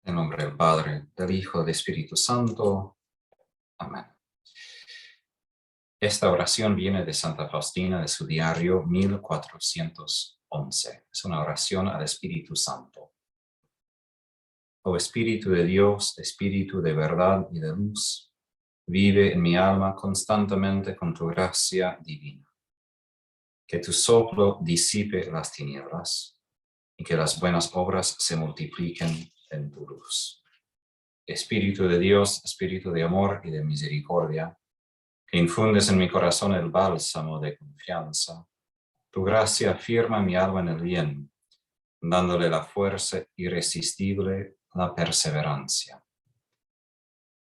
En nombre del Padre, del Hijo, del Espíritu Santo. Amén. Esta oración viene de Santa Faustina de su diario 1411. Es una oración al Espíritu Santo. Oh Espíritu de Dios, Espíritu de verdad y de luz, vive en mi alma constantemente con tu gracia divina. Que tu soplo disipe las tinieblas y que las buenas obras se multipliquen en tu luz. Espíritu de Dios, Espíritu de amor y de misericordia, que infundes en mi corazón el bálsamo de confianza, tu gracia afirma mi alma en el bien, dándole la fuerza irresistible, la perseverancia.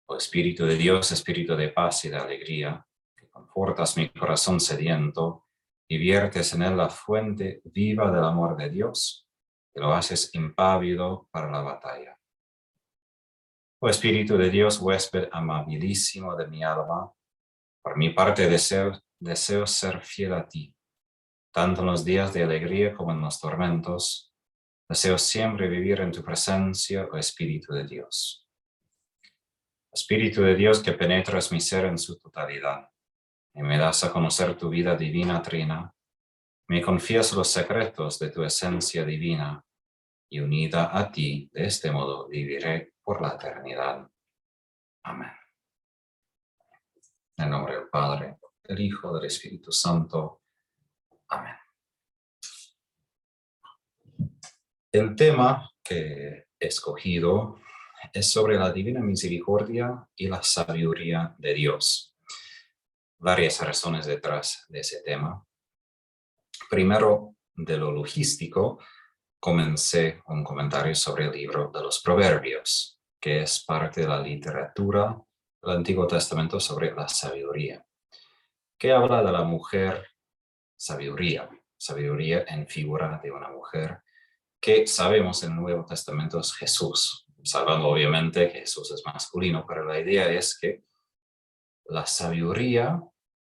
Oh Espíritu de Dios, Espíritu de paz y de alegría, que confortas mi corazón sediento y viertes en él la fuente viva del amor de Dios, que lo haces impávido para la batalla. Oh Espíritu de Dios, huésped amabilísimo de mi alma, por mi parte deseo ser fiel a ti, tanto en los días de alegría como en los tormentos. Deseo siempre vivir en tu presencia, oh Espíritu de Dios. Espíritu de Dios que penetras mi ser en su totalidad y me das a conocer tu vida divina trina, me confías los secretos de tu esencia divina y unida a ti, de este modo viviré por la eternidad. Amén. En el nombre del Padre, del Hijo, del Espíritu Santo. Amén. El tema que he escogido es sobre la divina misericordia y la sabiduría de Dios. Varias razones detrás de ese tema. Primero, de lo logístico, comencé un comentario sobre el libro de los Proverbios, que es parte de la literatura del Antiguo Testamento sobre la sabiduría, que habla de la mujer sabiduría, sabiduría en figura de una mujer, que sabemos en el Nuevo Testamento es Jesús, salvando obviamente que Jesús es masculino, pero la idea es que la sabiduría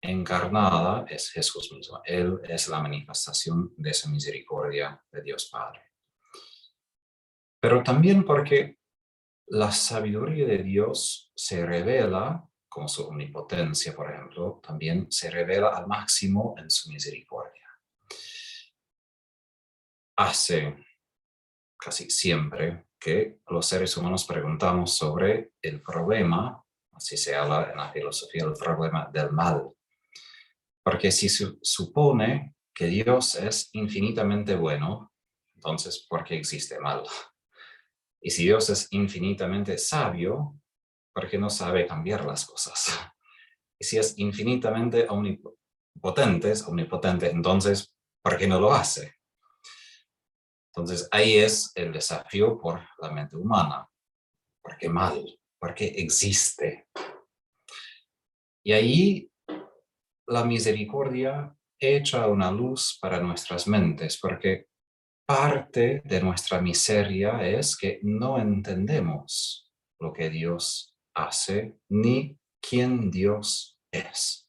encarnada es Jesús mismo. Él es la manifestación de esa misericordia de Dios Padre. Pero también porque la sabiduría de Dios se revela, como su omnipotencia, por ejemplo, también se revela al máximo en su misericordia. Hace casi siempre que los seres humanos preguntamos sobre el problema, así se habla en la filosofía, el problema del mal. Porque si se supone que Dios es infinitamente bueno, entonces, ¿por qué existe mal? Y si Dios es infinitamente sabio, ¿por qué no sabe cambiar las cosas? Y si es infinitamente omnipotente, entonces, ¿por qué no lo hace? Entonces, ahí es el desafío por la mente humana. ¿Por qué mal? ¿Por qué existe? Y ahí la misericordia echa una luz para nuestras mentes, porque parte de nuestra miseria es que no entendemos lo que Dios hace ni quién Dios es.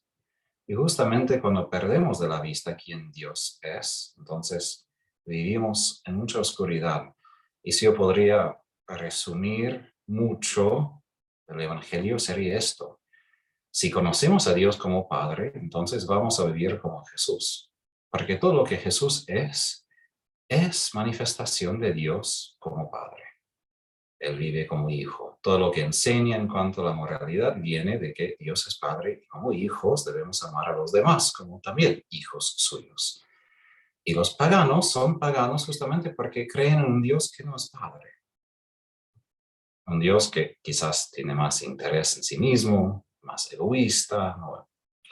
Y justamente cuando perdemos de la vista quién Dios es, entonces vivimos en mucha oscuridad. Y si yo podría resumir mucho del Evangelio, sería esto. Si conocemos a Dios como Padre, entonces vamos a vivir como Jesús. Porque todo lo que Jesús es manifestación de Dios como Padre. Él vive como hijo. Todo lo que enseña en cuanto a la moralidad viene de que Dios es Padre y como hijos debemos amar a los demás como también hijos suyos. Y los paganos son paganos justamente porque creen en un Dios que no es Padre. Un Dios que quizás tiene más interés en sí mismo, más egoísta, no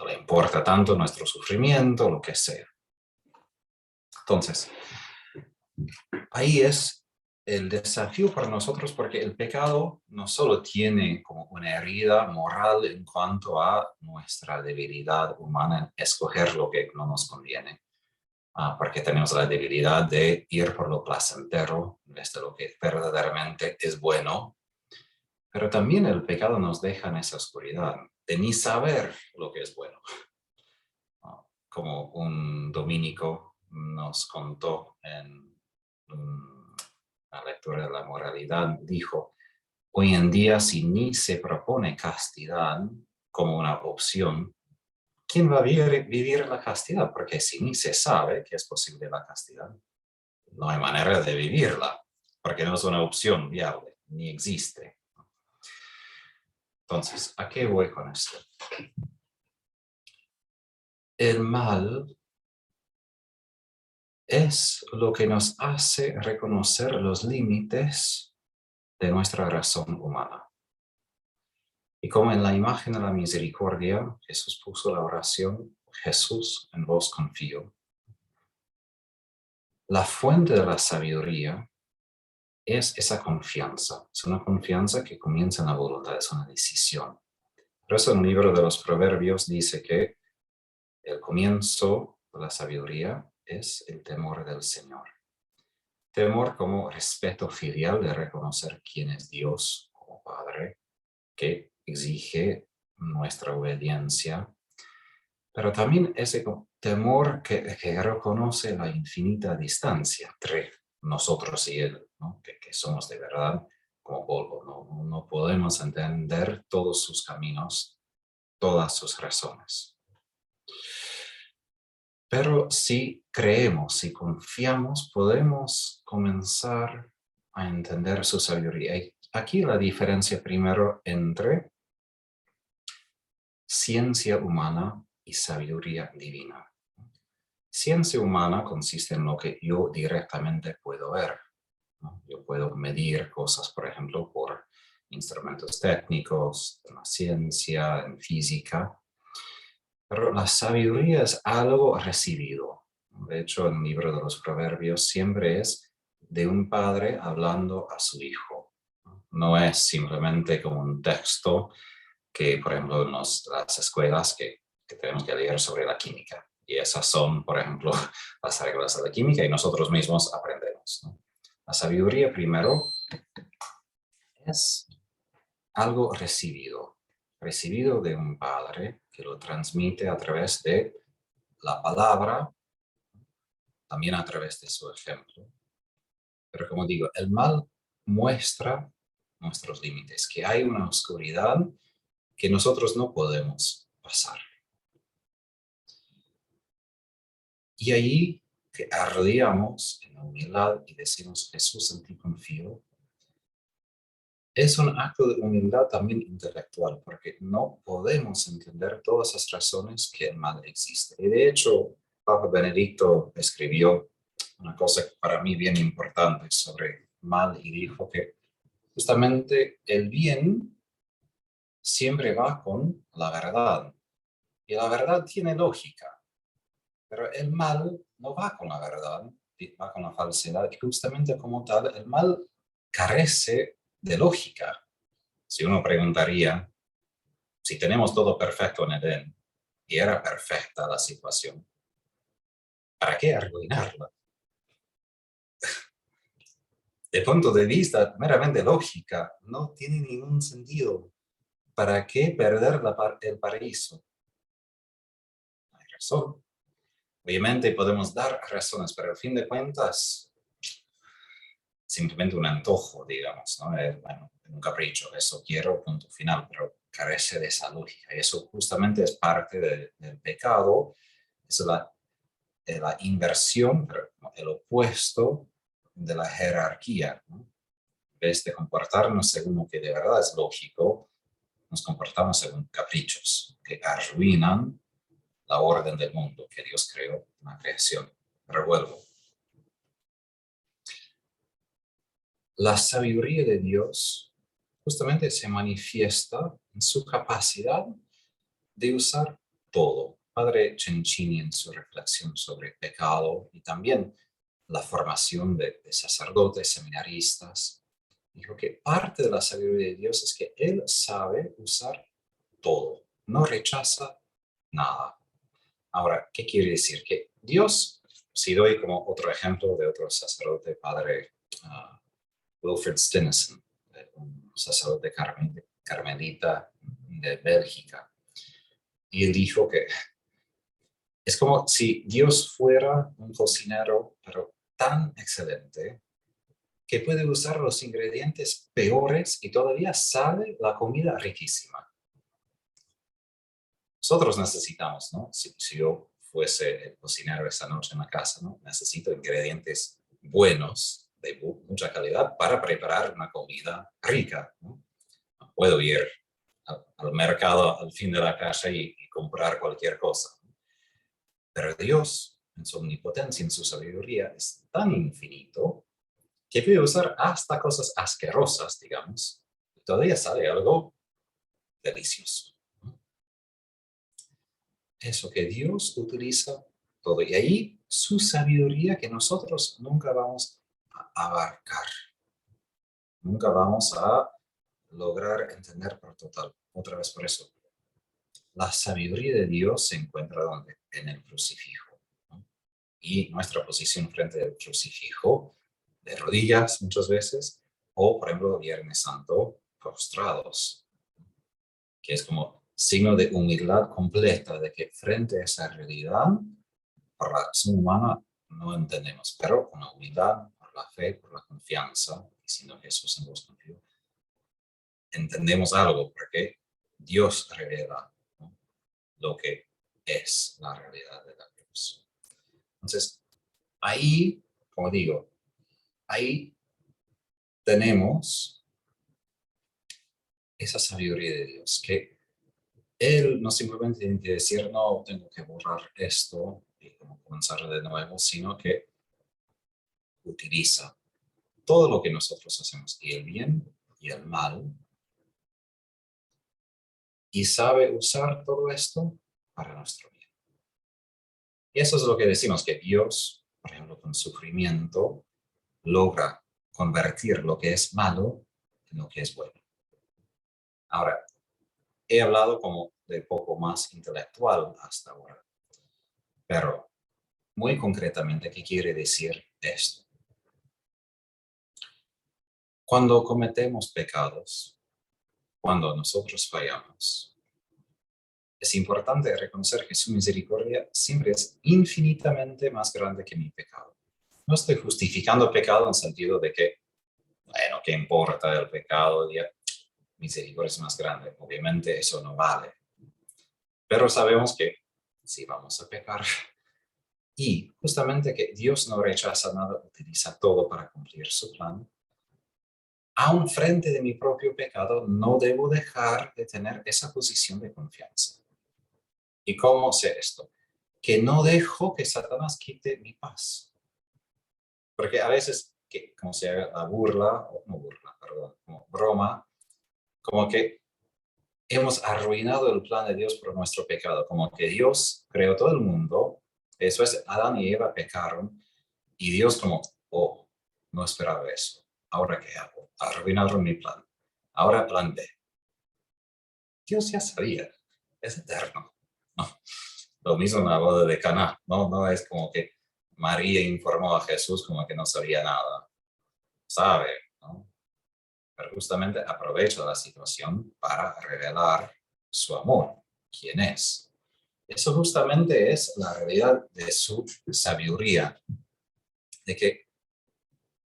le importa tanto nuestro sufrimiento, lo que sea. Entonces, ahí es el desafío para nosotros porque el pecado no solo tiene como una herida moral en cuanto a nuestra debilidad humana en escoger lo que no nos conviene, porque tenemos la debilidad de ir por lo placentero en vez de lo que verdaderamente es bueno, pero también el pecado nos deja en esa oscuridad de ni saber lo que es bueno. Como un dominico nos contó en un la lectura de la moralidad, dijo, hoy en día si ni se propone castidad como una opción, ¿quién va a vivir la castidad? Porque si ni se sabe que es posible la castidad, no hay manera de vivirla, porque no es una opción viable, ni existe. Entonces, ¿a qué voy con esto? El mal es lo que nos hace reconocer los límites de nuestra razón humana. Y como en la imagen de la misericordia, Jesús puso la oración, Jesús, en vos confío. La fuente de la sabiduría es esa confianza. Es una confianza que comienza en la voluntad, es una decisión. Por eso en el libro de los Proverbios dice que el comienzo de la sabiduría es el temor del Señor. Temor como respeto filial de reconocer quién es Dios como Padre, que exige nuestra obediencia, pero también ese temor que reconoce la infinita distancia entre nosotros y Él, ¿no? que somos de verdad como polvo, no podemos entender todos sus caminos, todas sus razones. Pero si creemos, si confiamos, podemos comenzar a entender su sabiduría. Y aquí la diferencia primero entre ciencia humana y sabiduría divina. Ciencia humana consiste en lo que yo directamente puedo ver, ¿no? Yo puedo medir cosas, por ejemplo, por instrumentos técnicos, en la ciencia, en física, pero la sabiduría es algo recibido. De hecho, en el libro de los Proverbios siempre es de un padre hablando a su hijo. No es simplemente como un texto que, por ejemplo, en las escuelas que tenemos que leer sobre la química. Y esas son, por ejemplo, las reglas de la química y nosotros mismos aprendemos, ¿no? La sabiduría, primero, es algo recibido de un padre que lo transmite a través de la palabra, también a través de su ejemplo. Pero como digo, el mal muestra nuestros límites, que hay una oscuridad que nosotros no podemos pasar. Y ahí que arrodillamos en la humildad y decimos, Jesús, en ti confío, es un acto de humildad también intelectual, porque no podemos entender todas las razones que el mal existe. Y de hecho, Papa Benedicto escribió una cosa para mí bien importante sobre mal y dijo que justamente el bien siempre va con la verdad. Y la verdad tiene lógica, pero el mal no va con la verdad, va con la falsedad. Y justamente como tal, el mal carece de lógica. Si uno preguntaría, si tenemos todo perfecto en Edén y era perfecta la situación, ¿para qué arruinarla? De punto de vista meramente lógica, no tiene ningún sentido. ¿Para qué perder el paraíso? No hay razón. Obviamente podemos dar razones, pero al fin de cuentas, simplemente un antojo, digamos, ¿no? Bueno, un capricho, eso quiero, punto final, pero carece de esa lógica. Y eso justamente es parte del pecado, es la inversión, pero el opuesto de la jerarquía, ¿no? En vez de comportarnos según lo que de verdad es lógico, nos comportamos según caprichos que arruinan la orden del mundo que Dios creó, una creación. Revuelvo. La sabiduría de Dios justamente se manifiesta en su capacidad de usar todo. Padre Cencini en su reflexión sobre pecado y también la formación de sacerdotes, seminaristas, dijo que parte de la sabiduría de Dios es que Él sabe usar todo, no rechaza nada. Ahora, ¿qué quiere decir? Que Dios, si doy como otro ejemplo de otro sacerdote, Padre Wilfred Stinnesen, un sacerdote carmelita de Bélgica, y él dijo que es como si Dios fuera un cocinero, pero tan excelente que puede usar los ingredientes peores y todavía sale la comida riquísima. Nosotros necesitamos, ¿no? Si yo fuese el cocinero esta noche en la casa, ¿no? Necesito ingredientes buenos, de mucha calidad, para preparar una comida rica, ¿no? No puedo ir al mercado al fin de la calle y comprar cualquier cosa. Pero Dios, en su omnipotencia, en su sabiduría, es tan infinito que puede usar hasta cosas asquerosas, digamos, y todavía sale algo delicioso. Eso que Dios utiliza todo. Y ahí su sabiduría que nosotros nunca vamos a abarcar. Nunca vamos a lograr entender por total. Otra vez por eso. La sabiduría de Dios se encuentra ¿dónde? En el crucifijo, ¿no? Y nuestra posición frente al crucifijo, de rodillas muchas veces, o por ejemplo Viernes Santo, postrados, que es como signo de humildad completa, de que frente a esa realidad, por la razón humana no entendemos, pero con la humildad, por la fe, por la confianza, diciendo Jesús en vos confío, entendemos algo, porque Dios revela, ¿no? Lo que es la realidad de la cruz. Entonces, ahí, como digo, ahí tenemos esa sabiduría de Dios, que Él no simplemente tiene que decir, no, tengo que borrar esto y como comenzar de nuevo, sino que utiliza todo lo que nosotros hacemos, y el bien y el mal, y sabe usar todo esto para nuestro bien. Y eso es lo que decimos, que Dios, por ejemplo, con sufrimiento, logra convertir lo que es malo en lo que es bueno. Ahora, he hablado como de poco más intelectual hasta ahora, pero muy concretamente, ¿qué quiere decir esto? Cuando cometemos pecados, cuando nosotros fallamos, es importante reconocer que su misericordia siempre es infinitamente más grande que mi pecado. No estoy justificando pecado en el sentido de que, bueno, ¿qué importa el pecado? Ya, misericordia es más grande. Obviamente eso no vale. Pero sabemos que sí vamos a pecar. Y justamente que Dios no rechaza nada, utiliza todo para cumplir su plan. Aún frente de mi propio pecado, no debo dejar de tener esa posición de confianza. ¿Y cómo sé esto? Que no dejo que Satanás quite mi paz. Porque a veces, que, como se haga la burla, o no burla, perdón, como broma, como que hemos arruinado el plan de Dios por nuestro pecado, como que Dios creó todo el mundo, eso es, Adán y Eva pecaron, y Dios como, oh, no esperaba eso, ¿ahora qué hago? Arruinaron mi plan, ahora plan B. Dios ya sabía, es eterno. No. Lo mismo en la boda de Caná, no es como que María informó a Jesús como que no sabía nada, sabe, ¿no? Pero justamente aprovecha la situación para revelar su amor, quién es. Eso justamente es la realidad de su sabiduría, de que,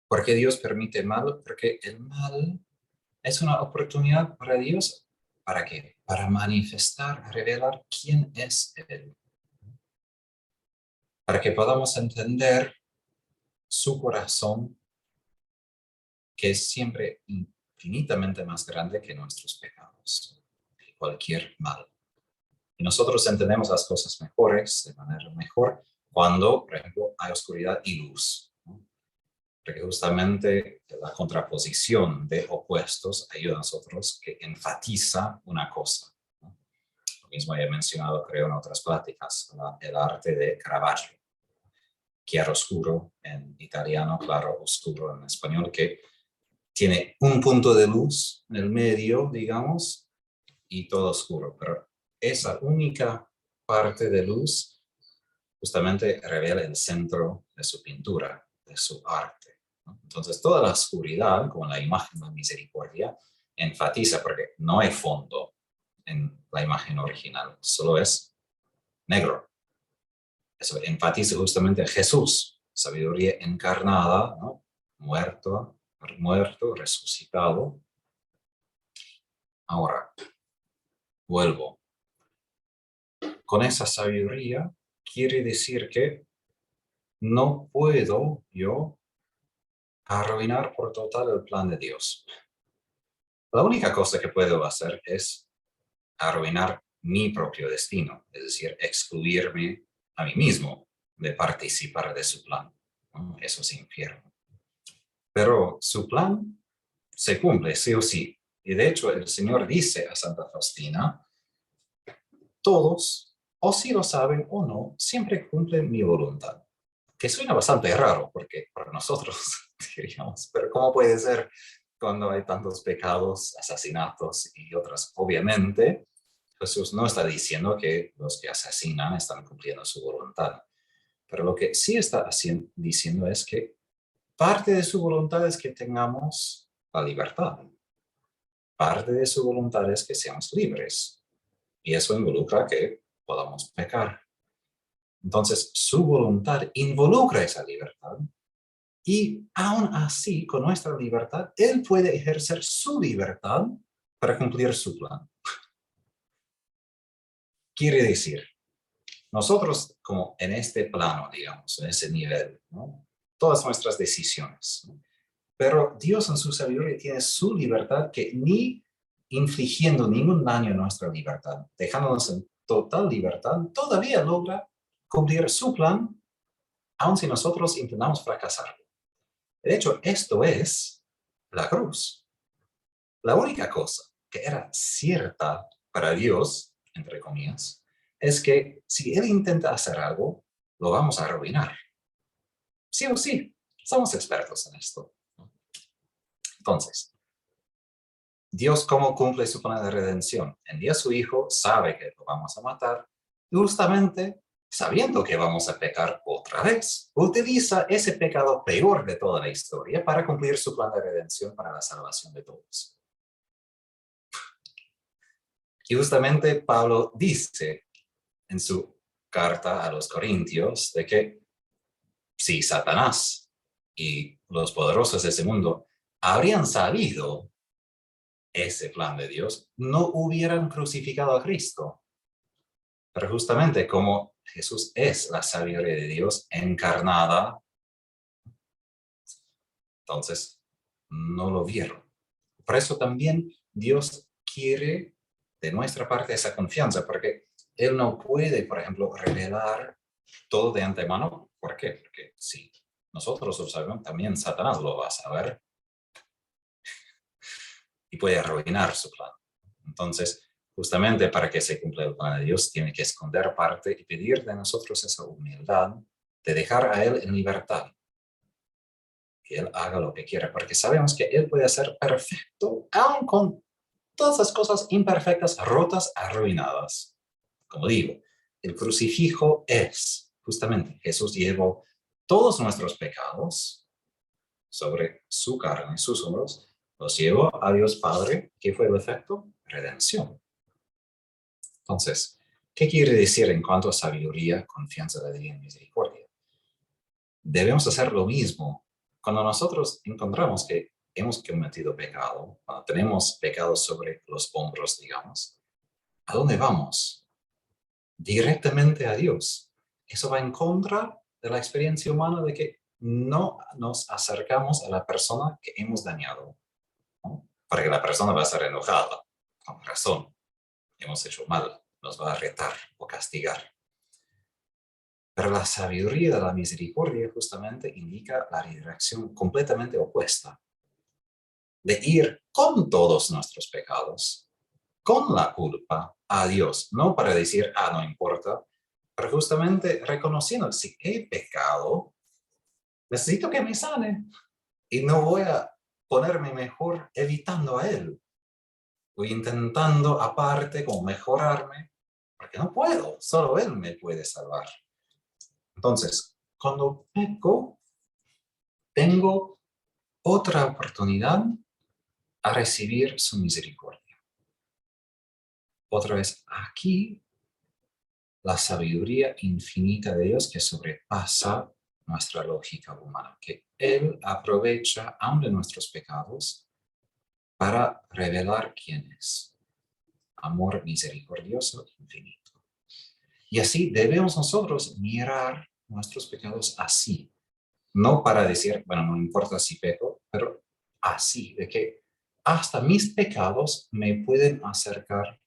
¿por qué Dios permite el mal? Porque el mal es una oportunidad para Dios, ¿para qué? Para manifestar, revelar quién es Él, para que podamos entender su corazón, que es siempre infinitamente más grande que nuestros pecados, que cualquier mal. Y nosotros entendemos las cosas mejores, de manera mejor, cuando, por ejemplo, hay oscuridad y luz, ¿no? Porque justamente la contraposición de opuestos ayuda a nosotros, que enfatiza una cosa, ¿no? Lo mismo he mencionado, creo, en otras pláticas, el arte de Caravaggio. Chiaroscuro en italiano, claro oscuro en español, que tiene un punto de luz en el medio, digamos, y todo oscuro. Pero esa única parte de luz justamente revela el centro de su pintura, de su arte, ¿no? Entonces, toda la oscuridad, como la imagen de misericordia, enfatiza, porque no hay fondo en la imagen original, solo es negro. Eso enfatiza justamente a Jesús, sabiduría encarnada, ¿no? Muerto, muerto, resucitado. Ahora, vuelvo. Con esa sabiduría quiere decir que no puedo yo arruinar por total el plan de Dios. La única cosa que puedo hacer es arruinar mi propio destino, es decir, excluirme a mí mismo de participar de su plan. ¿No? Eso es infierno. Pero su plan se cumple sí o sí. Y de hecho el Señor dice a Santa Faustina, todos, o si lo saben o no, siempre cumplen mi voluntad. Que suena bastante raro, porque para nosotros diríamos, pero ¿cómo puede ser cuando hay tantos pecados, asesinatos y otras? Obviamente, Jesús no está diciendo que los que asesinan están cumpliendo su voluntad. Pero lo que sí está diciendo es que parte de su voluntad es que tengamos la libertad. Parte de su voluntad es que seamos libres. Y eso involucra que podamos pecar. Entonces, su voluntad involucra esa libertad. Y aún así, con nuestra libertad, Él puede ejercer su libertad para cumplir su plan. Quiere decir, nosotros como en este plano, digamos, en ese nivel, ¿no? Todas nuestras decisiones, ¿no? Pero Dios en su sabiduría tiene su libertad que ni infligiendo ningún daño a nuestra libertad, dejándonos en total libertad, todavía logra cumplir su plan, aun si nosotros intentamos fracasar. De hecho, esto es la cruz. La única cosa que era cierta para Dios, entre comillas, es que si Él intenta hacer algo, lo vamos a arruinar. Sí o sí, somos expertos en esto. Entonces, Dios, ¿cómo cumple su plan de redención? Envía a su Hijo, sabe que lo vamos a matar, y justamente sabiendo que vamos a pecar otra vez, utiliza ese pecado peor de toda la historia para cumplir su plan de redención para la salvación de todos. Y justamente Pablo dice en su carta a los Corintios de que si Satanás y los poderosos de ese mundo habrían sabido ese plan de Dios, no hubieran crucificado a Cristo. Pero justamente como Jesús es la sabiduría de Dios encarnada, entonces no lo vieron. Por eso también Dios quiere de nuestra parte esa confianza, porque Él no puede, por ejemplo, revelar todo de antemano. ¿Por qué? Porque si nosotros lo sabemos, también Satanás lo va a saber y puede arruinar su plan. Entonces, justamente para que se cumpla el plan de Dios, tiene que esconder parte y pedir de nosotros esa humildad de dejar a Él en libertad. Que Él haga lo que quiera, porque sabemos que Él puede ser perfecto, aun con todas las cosas imperfectas, rotas, arruinadas. Como digo, el crucifijo es, justamente, Jesús llevó todos nuestros pecados sobre su carne, sus hombros, los llevó a Dios Padre. ¿Qué fue el efecto? Redención. Entonces, ¿qué quiere decir en cuanto a sabiduría, confianza de la divina misericordia? Debemos hacer lo mismo cuando nosotros encontramos que hemos cometido pecado, cuando tenemos pecado sobre los hombros, digamos. ¿A dónde vamos? Directamente a Dios. Eso va en contra de la experiencia humana de que no nos acercamos a la persona que hemos dañado, ¿no? Porque la persona va a estar enojada, con razón. Hemos hecho mal, nos va a retar o castigar. Pero la sabiduría de la misericordia justamente indica la dirección completamente opuesta, de ir con todos nuestros pecados, con la culpa a Dios, no para decir, no importa, pero justamente reconociendo, si he pecado, necesito que me sane y no voy a ponerme mejor evitando a Él o intentando aparte como mejorarme, porque no puedo, solo Él me puede salvar. Entonces, cuando peco, tengo otra oportunidad a recibir su misericordia. Otra vez, aquí, la sabiduría infinita de Dios que sobrepasa nuestra lógica humana, que Él aprovecha aún de nuestros pecados para revelar quién es. Amor misericordioso, infinito. Y así debemos nosotros mirar nuestros pecados así. No para decir, bueno, no importa si peco, pero así, de que hasta mis pecados me pueden acercar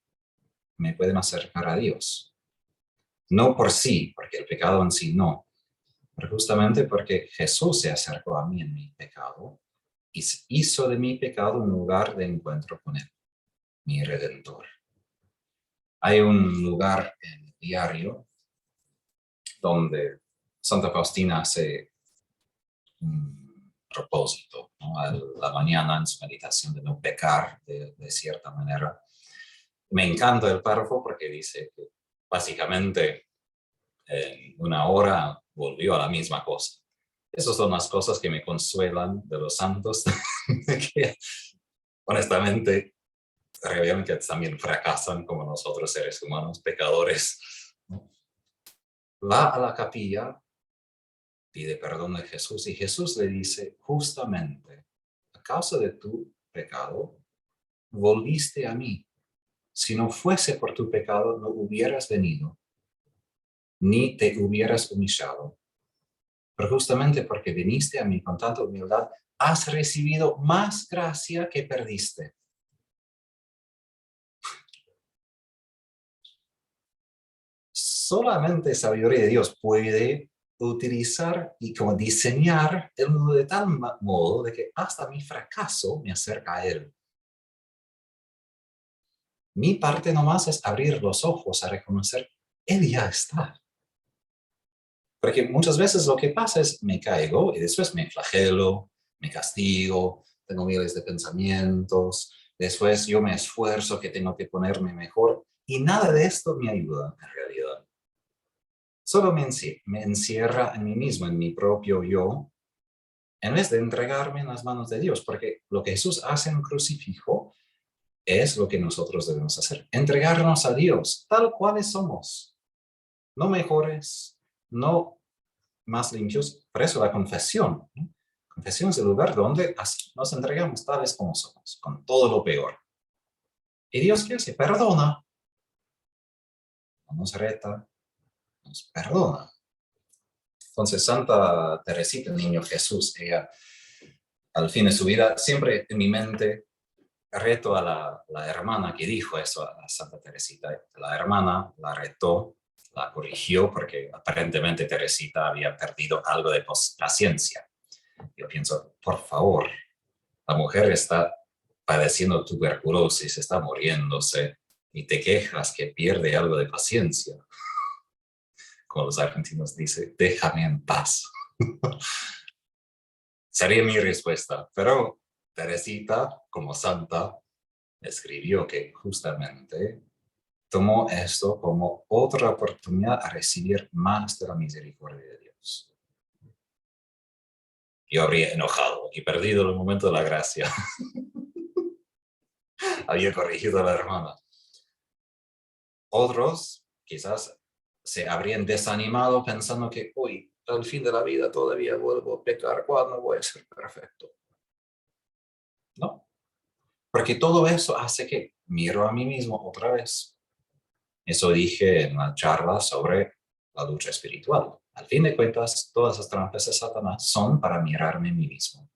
a Dios. No por sí, porque el pecado en sí no, pero justamente porque Jesús se acercó a mí en mi pecado y hizo de mi pecado un lugar de encuentro con Él, mi Redentor. Hay un lugar en el diario donde Santa Faustina hace un propósito, ¿no? A la mañana en su meditación de no pecar de cierta manera. Me encanta el párrafo porque dice que básicamente en una hora volvió a la misma cosa. Esas son las cosas que me consuelan de los santos, que honestamente revelan que también fracasan como nosotros seres humanos, pecadores. Va a la capilla, pide perdón de Jesús y Jesús le dice, justamente, a causa de tu pecado, volviste a mí. Si no fuese por tu pecado, no hubieras venido, ni te hubieras humillado. Pero justamente porque viniste a mí con tanta humildad, has recibido más gracia que perdiste. Solamente sabiduría de Dios puede utilizar y como diseñar el mundo de tal modo de que hasta mi fracaso me acerca a Él. Mi parte nomás es abrir los ojos a reconocer, Él ya está. Porque muchas veces lo que pasa es me caigo y después me flagelo, me castigo, tengo miles de pensamientos, después yo me esfuerzo que tengo que ponerme mejor y nada de esto me ayuda en realidad. Solo me encierra en mí mismo, en mi propio yo, en vez de entregarme en las manos de Dios, porque lo que Jesús hace en un crucifijo es lo que nosotros debemos hacer, entregarnos a Dios tal cuales somos, no mejores, no más limpios. Por eso la confesión, ¿no? Confesión es el lugar donde nos entregamos tales como somos, con todo lo peor. ¿Y Dios qué hace? Perdona, no nos reta, nos perdona. Entonces, Santa Teresita, el Niño Jesús, ella, al fin de su vida, siempre en mi mente reto a la hermana que dijo eso a Santa Teresita. La hermana la retó, la corrigió, porque aparentemente Teresita había perdido algo de paciencia. Yo pienso, por favor, la mujer está padeciendo tuberculosis, está muriéndose, y te quejas que pierde algo de paciencia. Como los argentinos dicen, déjame en paz. Sería mi respuesta, pero Teresita, como santa, escribió que justamente tomó esto como otra oportunidad a recibir más de la misericordia de Dios. Yo habría enojado y perdido el momento de la gracia. Había corregido a la hermana. Otros quizás se habrían desanimado pensando que, uy, al fin de la vida todavía vuelvo a pecar, ¿cuándo voy a ser perfecto? No, porque todo eso hace que miro a mí mismo otra vez. Eso dije en la charla sobre la lucha espiritual. Al fin de cuentas, todas las trampas de Satanás son para mirarme a mí mismo,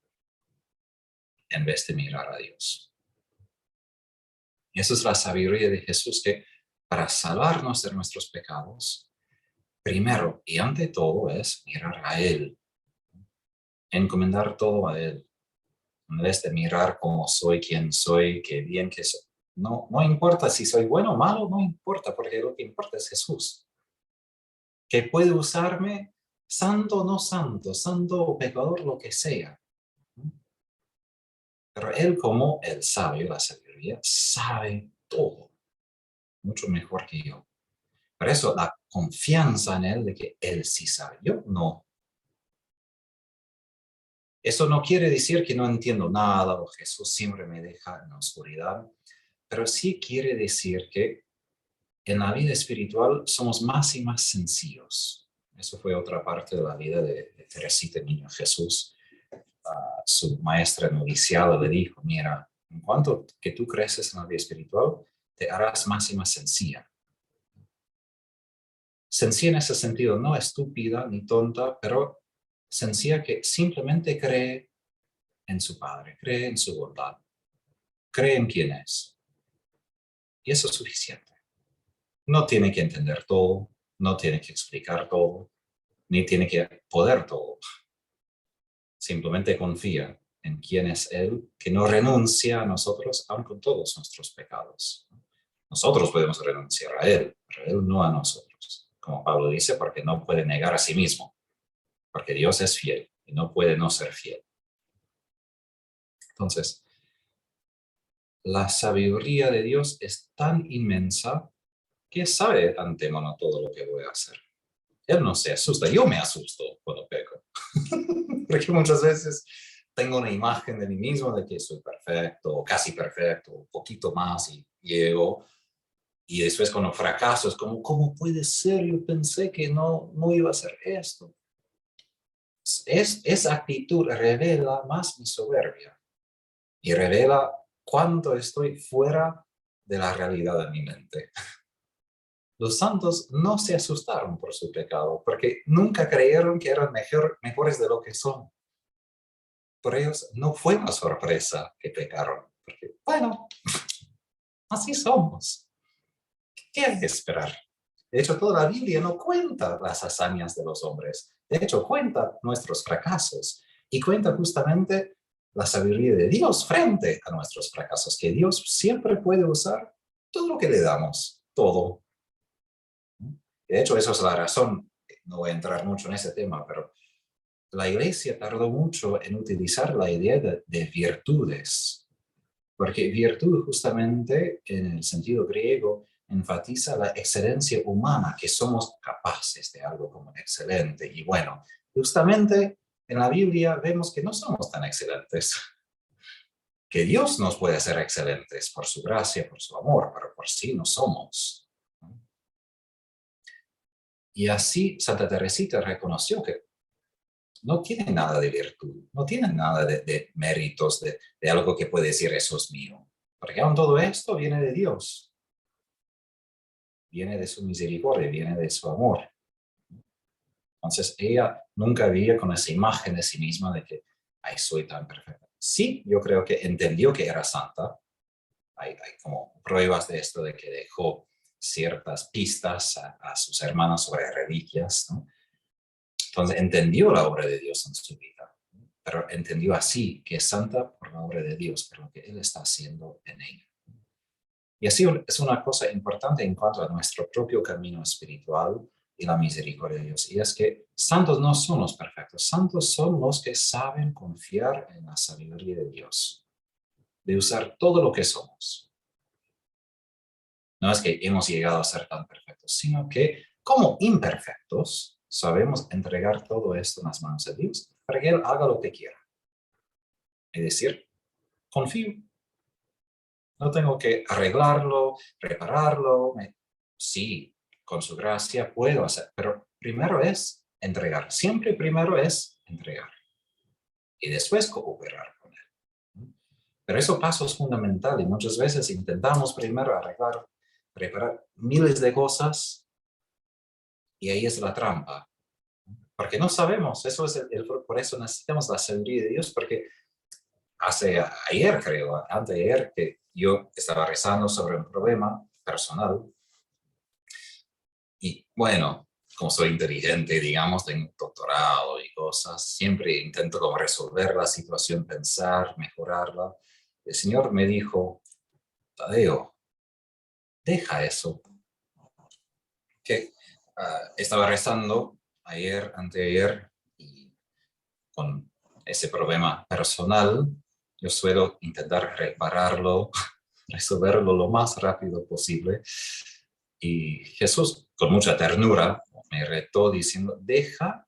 en vez de mirar a Dios. Y esa es la sabiduría de Jesús, que para salvarnos de nuestros pecados, primero y ante todo es mirar a Él, encomendar todo a Él, en vez de mirar cómo soy, quién soy, qué bien que soy. No, no importa si soy bueno o malo, no importa, porque lo que importa es Jesús, que puede usarme santo o no santo, santo o pecador, lo que sea. Pero Él, como el sabio, la sabiduría, sabe todo, mucho mejor que yo. Por eso la confianza en Él de que Él sí sabe, yo no. Eso no quiere decir que no entiendo nada o Jesús siempre me deja en la oscuridad, pero sí quiere decir que en la vida espiritual somos más y más sencillos. Eso fue otra parte de la vida de Teresita, Niño Jesús. Su maestra noviciada le dijo, mira, en cuanto que tú creces en la vida espiritual, te harás más y más sencilla. Sencilla en ese sentido, no estúpida ni tonta, pero sencilla que simplemente cree en su Padre, cree en su bondad, cree en quién es. Y eso es suficiente. No tiene que entender todo, no tiene que explicar todo, ni tiene que poder todo. Simplemente confía en quién es Él, que no renuncia a nosotros, aun con todos nuestros pecados. Nosotros podemos renunciar a Él, pero Él no a nosotros. Como Pablo dice, porque no puede negar a sí mismo, porque Dios es fiel y no puede no ser fiel. Entonces, la sabiduría de Dios es tan inmensa que sabe de antemano todo lo que voy a hacer. Él no se asusta, yo me asusto cuando peco. Porque muchas veces tengo una imagen de mí mismo de que soy perfecto, o casi perfecto, un poquito más y llego. Y después cuando fracaso es como, ¿cómo puede ser? Yo pensé que no iba a hacer esto. Esa actitud revela más mi soberbia y revela cuánto estoy fuera de la realidad de mi mente. Los santos no se asustaron por su pecado, porque nunca creyeron que eran mejores de lo que son. Por ellos no fue una sorpresa que pecaron, porque, bueno, así somos. ¿Qué hay que esperar? De hecho, toda la Biblia no cuenta las hazañas de los hombres. De hecho, cuenta nuestros fracasos y cuenta justamente la sabiduría de Dios frente a nuestros fracasos, que Dios siempre puede usar todo lo que le damos, todo. De hecho, eso es la razón, no voy a entrar mucho en ese tema, pero la Iglesia tardó mucho en utilizar la idea de virtudes, porque virtud justamente en el sentido griego enfatiza la excelencia humana, que somos capaces de algo como excelente. Y bueno, justamente en la Biblia vemos que no somos tan excelentes, que Dios nos puede hacer excelentes por su gracia, por su amor, pero por sí no somos. Y así Santa Teresita reconoció que no tiene nada de virtud, no tiene nada de méritos, de algo que puede decir eso es mío. Porque aún todo esto viene de Dios, viene de su misericordia, viene de su amor. Entonces ella nunca vivía con esa imagen de sí misma de que, ay, soy tan perfecta. Sí, yo creo que entendió que era santa. Hay como pruebas de esto, de que dejó ciertas pistas a sus hermanas sobre reliquias, ¿no? Entonces entendió la obra de Dios en su vida, pero entendió así que es santa por la obra de Dios, por lo que Él está haciendo en ella. Y así es una cosa importante en cuanto a nuestro propio camino espiritual y la misericordia de Dios. Y es que santos no son los perfectos, santos son los que saben confiar en la sabiduría de Dios, de usar todo lo que somos. No es que hemos llegado a ser tan perfectos, sino que como imperfectos sabemos entregar todo esto en las manos de Dios para que Él haga lo que quiera. Es decir, confío. No tengo que arreglarlo, repararlo. Sí, con su gracia puedo hacer, pero primero es entregar. Siempre primero es entregar y después cooperar con Él. Pero eso paso es fundamental y muchas veces intentamos primero arreglar, reparar miles de cosas y ahí es la trampa. Porque no sabemos, eso es por eso necesitamos la sabiduría de Dios, porque ayer, creo, anteayer, que yo estaba rezando sobre un problema personal. Y bueno, como soy inteligente, digamos, tengo doctorado y cosas, siempre intento como resolver la situación, pensar, mejorarla. El Señor me dijo, Tadeo, deja eso. Que estaba rezando ayer, anteayer, y con ese problema personal, yo suelo intentar repararlo, resolverlo lo más rápido posible. Y Jesús, con mucha ternura, me retó diciendo, deja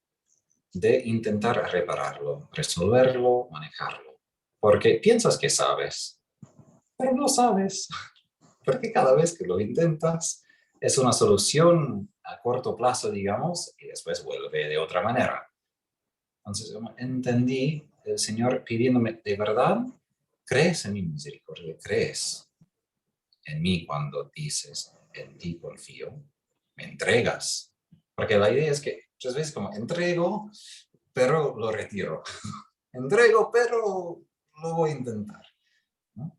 de intentar repararlo, resolverlo, manejarlo, porque piensas que sabes, pero no sabes, porque cada vez que lo intentas, es una solución a corto plazo, digamos, y después vuelve de otra manera. Entonces, entendí el Señor pidiéndome, ¿de verdad crees en mi misericordia? ¿Crees en mí cuando dices, en ti confío? ¿Me entregas? Porque la idea es que muchas veces como entrego, pero lo retiro. Entrego, pero lo voy a intentar, ¿no?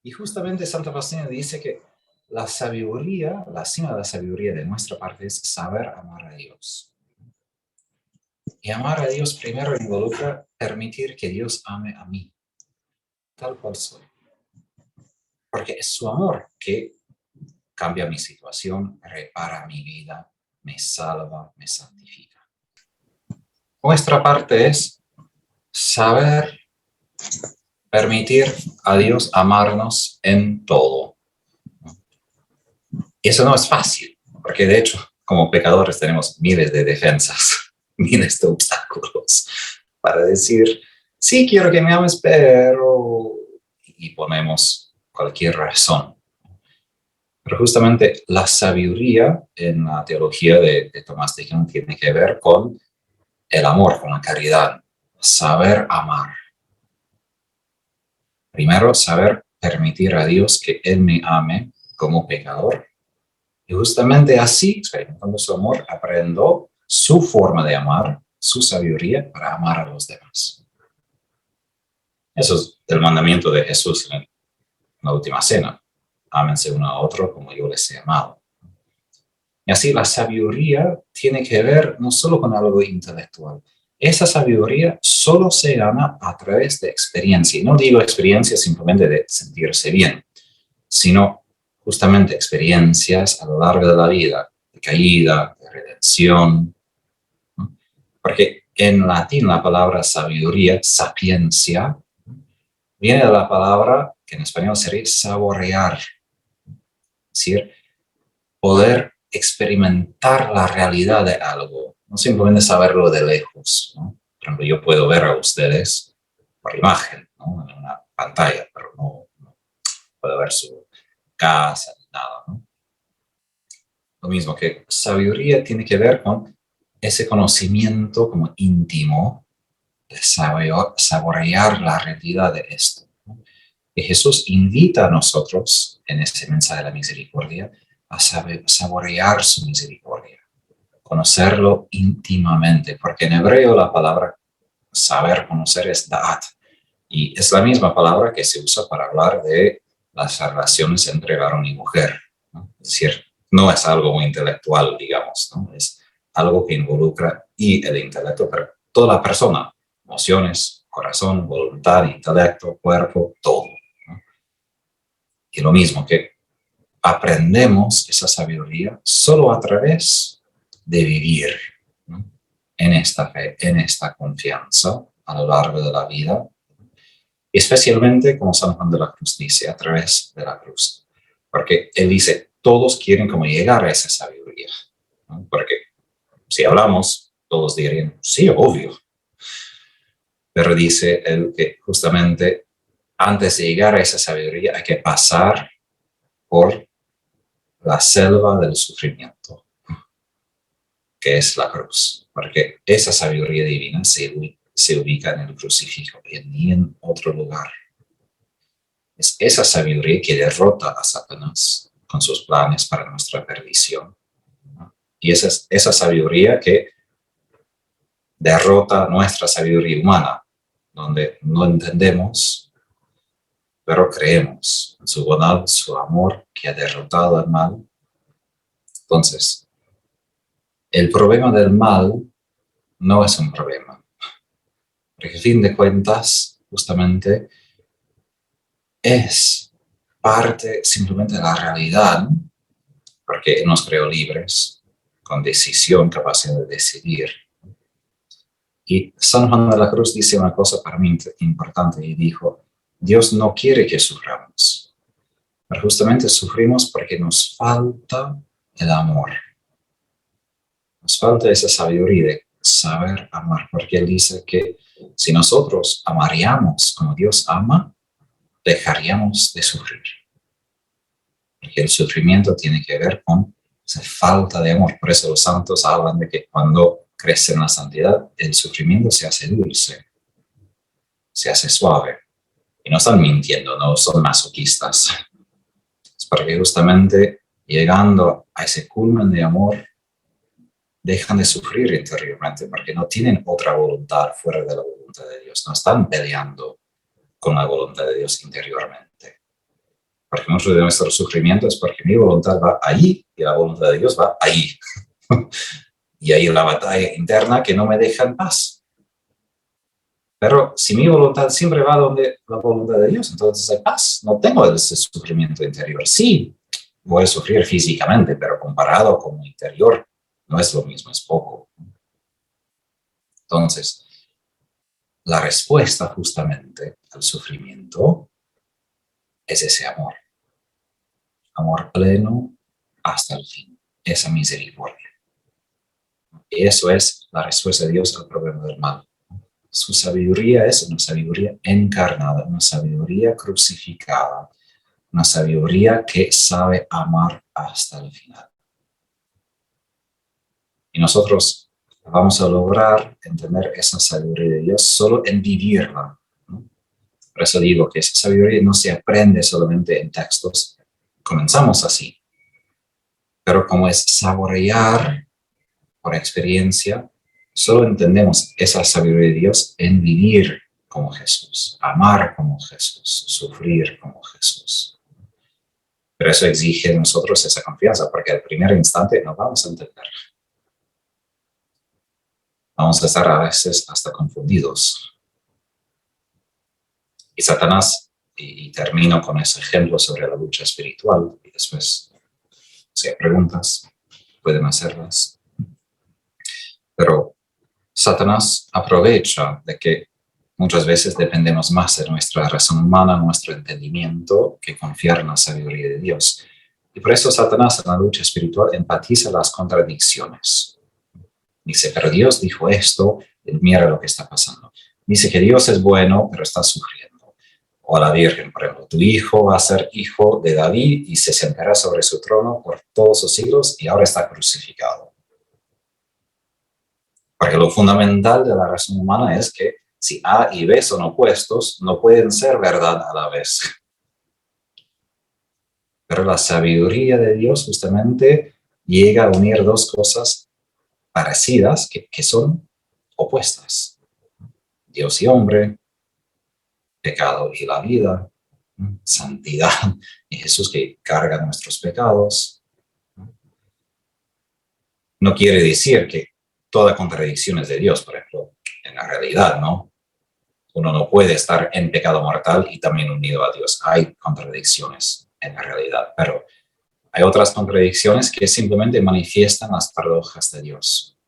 Y justamente Santa Faustina dice que la sabiduría, la cima de la sabiduría de nuestra parte es saber amar a Dios. Y amar a Dios primero involucra permitir que Dios ame a mí, tal cual soy. Porque es su amor que cambia mi situación, repara mi vida, me salva, me santifica. Nuestra parte es saber permitir a Dios amarnos en todo. Y eso no es fácil, porque de hecho, como pecadores tenemos miles de defensas, miles de obstáculos para decir, sí, quiero que me ames, pero... Y ponemos cualquier razón. Pero justamente la sabiduría en la teología de Tomás de Aquino tiene que ver con el amor, con la caridad, saber amar. Primero, saber permitir a Dios que Él me ame como pecador. Y justamente así, experimentando su amor, aprendo su forma de amar, su sabiduría para amar a los demás. Eso es el mandamiento de Jesús en la última cena. Ámense uno a otro como yo les he amado. Y así la sabiduría tiene que ver no solo con algo intelectual. Esa sabiduría solo se gana a través de experiencia. Y no digo experiencia simplemente de sentirse bien, sino justamente experiencias a lo largo de la vida, de caída, de redención. Porque en latín la palabra sabiduría, sapiencia, viene de la palabra que en español sería saborear. Es decir, poder experimentar la realidad de algo, no simplemente saberlo de lejos, ¿no? Por ejemplo, yo puedo ver a ustedes por imagen, ¿no? En una pantalla, pero no puedo ver su casa ni nada, ¿no? Lo mismo que sabiduría tiene que ver con ese conocimiento como íntimo de saborear la realidad de esto, ¿no? Y Jesús invita a nosotros en ese mensaje de la misericordia a saborear su misericordia, conocerlo íntimamente, porque en hebreo la palabra saber, conocer es da'at, y es la misma palabra que se usa para hablar de las relaciones entre varón y mujer, ¿no? Es decir, no es algo muy intelectual, digamos, ¿no? Es algo que involucra y el intelecto, pero toda la persona, emociones, corazón, voluntad, intelecto, cuerpo, todo, ¿no? Y lo mismo que aprendemos esa sabiduría solo a través de vivir, ¿no? En esta fe, en esta confianza a lo largo de la vida, especialmente como San Juan de la Cruz dice, a través de la cruz. Porque él dice, todos quieren como llegar a esa sabiduría, ¿no? Porque si hablamos, todos dirían, sí, obvio. Pero dice él que justamente antes de llegar a esa sabiduría hay que pasar por la selva del sufrimiento, que es la cruz, porque esa sabiduría divina se ubica en el crucifijo y ni en otro lugar. Es esa sabiduría que derrota a Satanás con sus planes para nuestra perdición, ¿no? Y esa sabiduría que derrota nuestra sabiduría humana, donde no entendemos, pero creemos en su bondad, su amor que ha derrotado al mal. Entonces, el problema del mal no es un problema, porque a fin de cuentas, justamente, es parte simplemente de la realidad, porque nos creó libres, con decisión, capacidad de decidir. Y San Juan de la Cruz dice una cosa para mí importante y dijo, Dios no quiere que suframos, pero justamente sufrimos porque nos falta el amor. Nos falta esa sabiduría de saber amar, porque Él dice que si nosotros amaríamos como Dios ama, dejaríamos de sufrir. Porque el sufrimiento tiene que ver con esa falta de amor. Por eso los santos hablan de que cuando crece en la santidad, el sufrimiento se hace dulce, se hace suave. Y no están mintiendo, no son masoquistas. Es porque justamente llegando a ese culmen de amor, dejan de sufrir interiormente porque no tienen otra voluntad fuera de la voluntad de Dios. No están peleando con la voluntad de Dios interiormente. Porque mucho de nuestro sufrimiento es porque mi voluntad va ahí y la voluntad de Dios va ahí. Y hay la batalla interna que no me deja en paz. Pero si mi voluntad siempre va donde la voluntad de Dios, entonces hay paz. No tengo ese sufrimiento interior. Sí, voy a sufrir físicamente, pero comparado con mi interior, no es lo mismo, es poco. Entonces, la respuesta justamente al sufrimiento es ese amor. Amor pleno hasta el fin. Esa misericordia. Y eso es la respuesta de Dios al problema del mal. Su sabiduría es una sabiduría encarnada, una sabiduría crucificada, una sabiduría que sabe amar hasta el final. Y nosotros vamos a lograr entender esa sabiduría de Dios solo en vivirla, ¿no? Por eso digo que esa sabiduría no se aprende solamente en textos. Comenzamos así. Pero como es saborear por experiencia, solo entendemos esa sabiduría de Dios en vivir como Jesús, amar como Jesús, sufrir como Jesús. Pero eso exige de nosotros esa confianza, porque al primer instante no vamos a entender. Vamos a estar a veces hasta confundidos. Y Satanás, y termino con ese ejemplo sobre la lucha espiritual, y después, si hay preguntas, pueden hacerlas. Pero Satanás aprovecha de que muchas veces dependemos más de nuestra razón humana, nuestro entendimiento, que confiar en la sabiduría de Dios. Y por eso Satanás en la lucha espiritual empatiza las contradicciones. Dice, pero Dios dijo esto, y mira lo que está pasando. Dice que Dios es bueno, pero está sufriendo. O a la Virgen, por ejemplo, tu hijo va a ser hijo de David y se sentará sobre su trono por todos los siglos y ahora está crucificado. Porque lo fundamental de la razón humana es que si A y B son opuestos, no pueden ser verdad a la vez. Pero la sabiduría de Dios justamente llega a unir dos cosas parecidas que son opuestas. Dios y hombre, pecado y la vida, santidad y Jesús que carga nuestros pecados. No quiere decir que toda contradicción es de Dios, por ejemplo, en la realidad, ¿no? Uno no puede estar en pecado mortal y también unido a Dios. Hay contradicciones en la realidad, pero hay otras contradicciones que simplemente manifiestan las paradojas de Dios.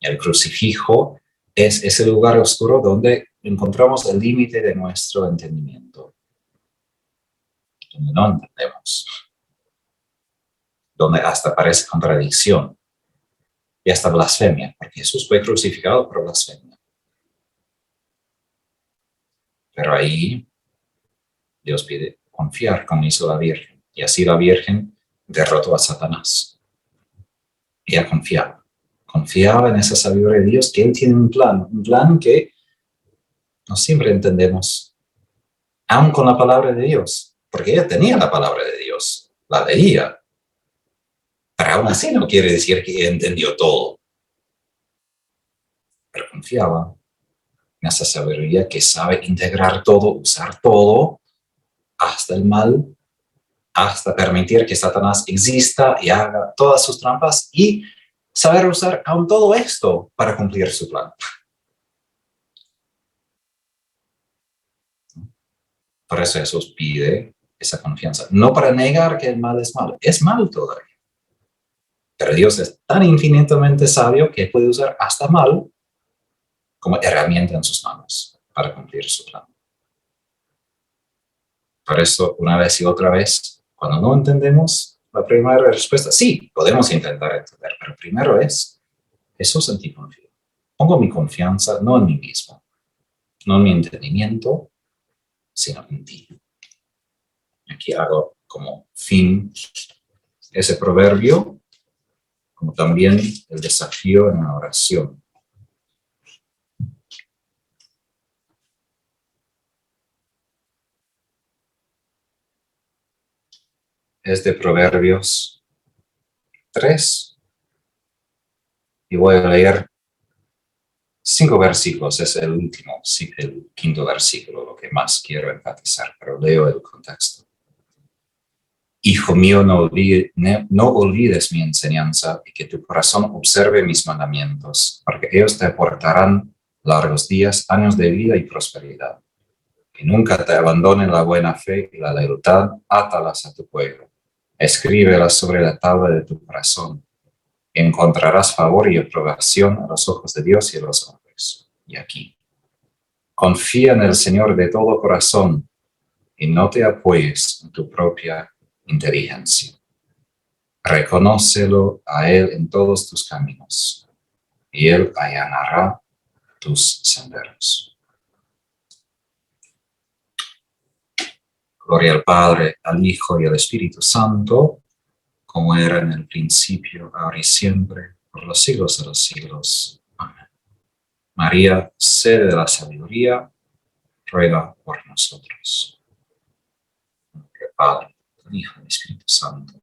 El crucifijo es ese lugar oscuro donde encontramos el límite de nuestro entendimiento, donde no entendemos, donde hasta parece contradicción y hasta blasfemia, porque Jesús fue crucificado por blasfemia. Pero ahí Dios pide confiar como hizo la Virgen, y así la Virgen derrotó a Satanás. Ella confiaba en esa sabiduría de Dios, que Él tiene un plan que no siempre entendemos, aun con la palabra de Dios, porque ella tenía la palabra de Dios, la leía, pero aún así no quiere decir que ella entendió todo, pero confiaba en esa sabiduría que sabe integrar todo, usar todo, hasta el mal, hasta permitir que Satanás exista y haga todas sus trampas y saber usar aún todo esto para cumplir su plan. Por eso Jesús pide esa confianza, no para negar que el mal es mal todavía. Pero Dios es tan infinitamente sabio que puede usar hasta mal como herramienta en sus manos para cumplir su plan. Por eso, una vez y otra vez, cuando no entendemos la primera respuesta, sí, podemos intentar entender, pero primero es, Jesús en ti confío. Pongo mi confianza no en mí mismo, no en mi entendimiento, sino en ti. Aquí hago como fin ese proverbio, como también el desafío en la oración. Es de Proverbios 3 y voy a leer 5 versículos, es el último, el quinto versículo, lo que más quiero enfatizar, pero leo el contexto. Hijo mío, no olvides mi enseñanza y que tu corazón observe mis mandamientos, porque ellos te aportarán largos días, años de vida y prosperidad. Que nunca te abandone la buena fe y la lealtad, átalas a tu cuello. Escríbelas sobre la tabla de tu corazón. Encontrarás favor y aprobación a los ojos de Dios y de los hombres. Y aquí, confía en el Señor de todo corazón y no te apoyes en tu propia inteligencia. Reconócelo a Él en todos tus caminos, y Él allanará tus senderos. Gloria al Padre, al Hijo y al Espíritu Santo, como era en el principio, ahora y siempre, por los siglos de los siglos. Amén. María, sede de la sabiduría, ruega por nosotros. El Padre, el Hijo y el Espíritu Santo.